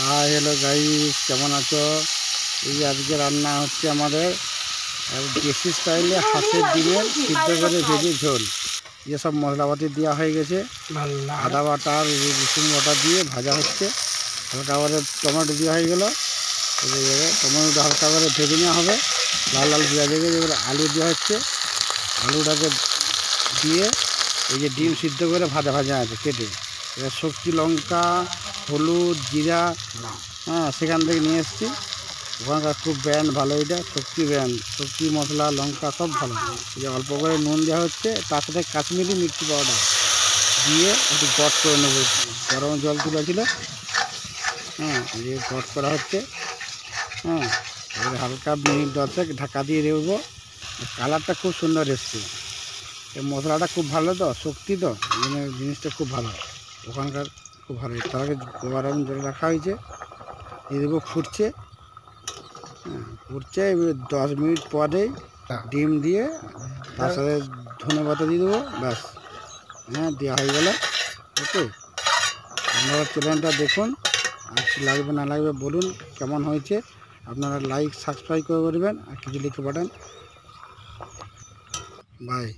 Hi hello guys, কেমন আছো? এই যে আজকে রান্না হচ্ছে আমাদের দেশি স্টাইলে হাঁসের ডিমের সিদ্ধ করে ভেজে ঝোল। যেসব মশলাপাতি দেওয়া হয়ে গেছে, আদা বাটা আর রসুন বাটা দিয়ে ভাজা হচ্ছে। হালকা করে টমেটো দেওয়া হয়ে গেলো, এবারে টমেটোটা হালকা করে ভেজে নেওয়া হবে, লাল লাল দেওয়া যাবে। এবারে আলু দেওয়া হচ্ছে, আলুটাকে দিয়ে এই যে ডিম সিদ্ধ করে ভাজা ভাজা আছে কেটে, এবার সবজি লঙ্কা হলুদ জিরা সেখান থেকে নিয়ে এসেছি। ওখানকার খুব ব্র্যান্ড ভালো, এটা শক্তি ব্র্যান্ড, শক্তি মশলা লঙ্কা সব ভালো। যে অল্প করে নুন দেওয়া হচ্ছে, তার সাথে কাশ্মীরি মির্চি পাউডার দিয়ে একটু গট করে নেবো। গরম জল তুলেছিল, দিয়ে গট করা হচ্ছে। এবারে হালকা মিনিট 10 ঢাকা দিয়ে দেবো। কালারটা খুব সুন্দর এসছে। এই মশলাটা খুব ভালো তো, শক্তি তো, জিনিসটা খুব ভালো ওখানকার, খুব ভালো। তাকে গরম জল রাখা হয়েছে, দিয়ে দেবো। ফুটছে, ফুটছে। 10 মিনিট পরেই ডিম দিয়ে তার সাথে ধনে পাতা দিয়ে দেবো, ব্যাস। দেওয়া হয়ে গেল। ওকে, আপনারা চ্যানেলটা দেখুন, আর কি লাগবে না লাগবে বলুন, কেমন হয়েছে। আপনারা লাইক সাবস্ক্রাইব করে দেবেন, আর কিছু লিখে পাঠান। বাই।